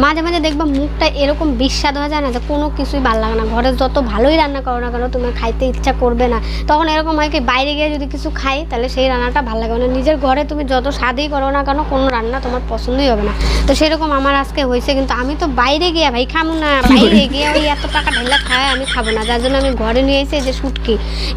মাঝে মাঝে দেখবা মুখটা এরকম বিস্বাদ হয়ে যায় না যে কোনো কিছুই ভালো লাগে না। ঘরে যত ভালোই রান্না করো না কেন তোমার খাইতে ইচ্ছা করবে না। তখন এরকম হয় কি বাইরে গিয়ে যদি কিছু খাই তাহলে সেই রান্নাটা ভালো লাগে না। নিজের ঘরে তুমি যত স্বাদই করো না কেন কোনো রান্না তোমার পছন্দই হবে না। তো সেরকম আমার আজকে হয়েছে, কিন্তু আমি তো বাইরে গিয়ে ভাই খাবো না, বাইরে গিয়ে ওই এত টাকা ঢেলা খায় আমি খাবো না। যার জন্য আমি ঘরে নিয়ে এসে যে শুটকি,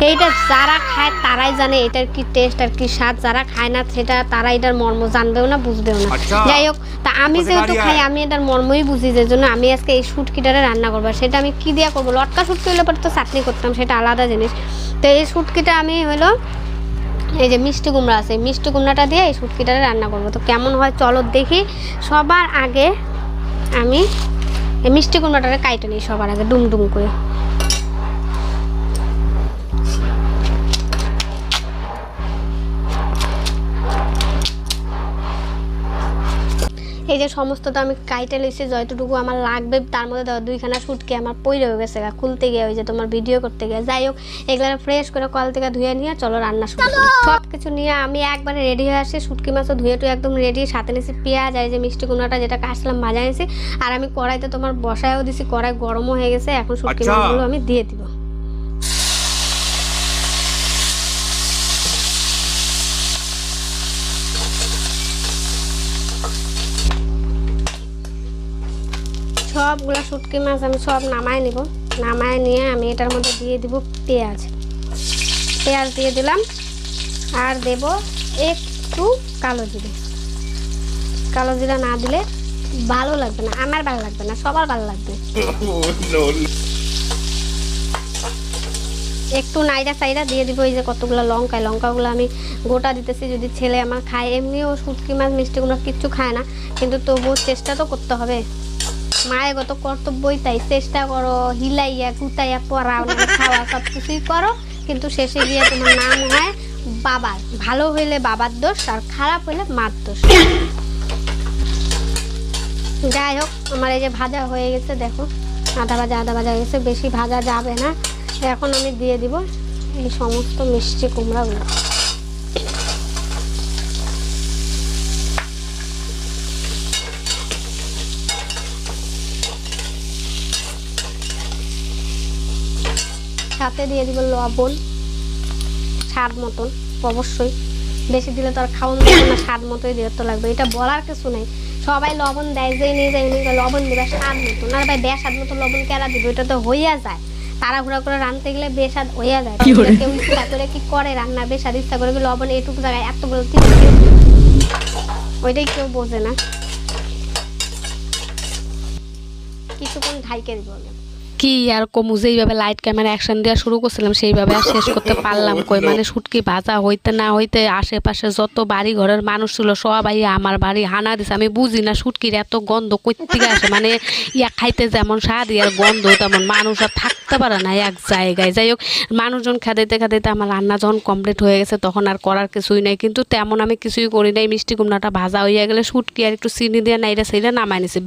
এইটা যারা খায় তারাই জানে এটার কি টেস্ট আর কি স্বাদ। যারা খায় না সেটা তারা এটার মর্ম জানবেও না, বুঝবেও না। যাই হোক, তা আমি যেহেতু খাই আমি এটার মর্মই বুঝি, যে জন্য আমি আজকে এই শুটকিটারে রান্না করবো। সেটা আমি কি দিয়ে করবো, লটকা শুটকি হলে পরে তো চাটনি করতাম, সেটা আলাদা জিনিস। তো এই শুটকিটা আমি হলো এই যে মিষ্টি কুমড়া আছে, মিষ্টি কুমড়াটা দিয়ে এই শুটকিটারে রান্না করবো। তো কেমন হয় চলো দেখি। সবার আগে আমি এই মিষ্টি কুমড়াটারে কাইটে নিই সবার আগে ডুম ডুম করে। এই যে সমস্তটা আমি কাইটে লইছি, যতটুকু আমার লাগবে তার মধ্যে দুইখানা শুটকি আমার পইরে হয়ে গেছে খুলতে গিয়ে, ওই যে তোমার ভিডিও করতে গিয়ে। যাই হোক, এগুলো ফ্রেশ করে কল থেকে ধুয়ে নিয়ে চলো রান্না শুরু করি। সব কিছু নিয়ে আমি একবারে রেডি হয়ে আসি। শুটকি মাছও ধুয়ে টুয়ে একদম রেডি, সাথে নিয়েছি পেঁয়াজ আর এই যে মিষ্টি কুমড়াটা যেটা কাটছিলাম ভাজা নিয়েছি। আর আমি কড়াইতে তোমার বসায়ও দিছি, কড়াই গরমও হয়ে গেছে। এখন শুটকি মাছগুলো আমি দিয়ে দিব। সবগুলো শুটকি মাছ আমি সব নামায় নিব। নামায় নিয়ে আমি এটার মধ্যে দিয়ে দিব পেঁয়াজ। পেঁয়াজ দিয়ে দিলাম, আর দেব একটু কালো জিরে। কালো জিরা না দিলে ভালো লাগবে না, আমার ভালো লাগবে না, সবার ভালো লাগবে। একটু নাইরা সাইরা দিয়ে দিব এই যে কতগুলো লঙ্কা। লঙ্কাগুলো আমি গোটা দিতেছি, যদি ছেলে আমার খায়। এমনিও শুটকি মাছ মিষ্টি কুমড়া কিচ্ছু খায় না, কিন্তু তবুও চেষ্টা তো করতে হবে। মায়েগত কর্তব্যই তাই, চেষ্টা করো, হিলাইয়া কুতাইয়া পড়াও খাওয়া সব কিছুই করো, কিন্তু শেষে গিয়ে তোমার নাম হয় বাবার। ভালো হইলে বাবার দোষ, আর খারাপ হইলে মার দোষ। যাই হোক, আমার এই যে ভাজা হয়ে গেছে, দেখো আধা ভাজা হয়ে গেছে, বেশি ভাজা যাবে না। এখন আমি দিয়ে দিব এই সমস্ত মিষ্টি কুমড়াগুলো। সাথে দিয়ে দিব লবণ স্বাদ মতন, অবশ্যই বেশি দিলে তো আর খাওয়ানো যাবে না, স্বাদ মতোই দিয়ে তো লাগবে। এটা বলার কিছু নেই, সবাই লবণ দেয়, যে নিয়ে যায় লবণ দিবে স্বাদ মতন। আর ভাই বেশ স্বাদ মতো লবণ কেরা দিবে, ওইটা তো হইয়া যায়। তাড়াহুড়া করে রাঁধতে গেলে বেস্বাদ হইয়া যায়। কেউ ইচ্ছা করে কি করে রান্না, বেস্বাদ ইচ্ছা করে লবণ এইটুকু জায়গায় এতগুলো ওইটাই কেউ বোঝে না। কিছুক্ষণ ঢাইকে দিব কি আর কমু, যেইভাবে লাইট ক্যামেরা অ্যাকশন দেওয়া শুরু করছিলাম সেইভাবে আর শেষ করতে পারলাম কই। মানে শুটকি ভাজা হইতে না হইতে আশেপাশে যত বাড়ি ঘরের মানুষ ছিল সবাই আমার বাড়ি হানা দিছে। আমি বুঝি না শুটকির এত গন্ধ কই থেকে আসে, মানে ইয়া খাইতে যেমন স্বাদ ইয়ার গন্ধ তেমন, মানুষ আর থাকতে পারে না এক জায়গায়। যাই হোক, মানুষজন খাদাইতে খাদাইতে আমার রান্না যখন কমপ্লিট হয়ে গেছে তখন আর করার কিছুই নাই, কিন্তু তেমন আমি কিছুই করি নাই। মিষ্টি কুমড়াটা ভাজা হইয়া গেলে শুটকি আর একটু চিনি দিয়ে নাইরা সেইটা নামাই নিছি।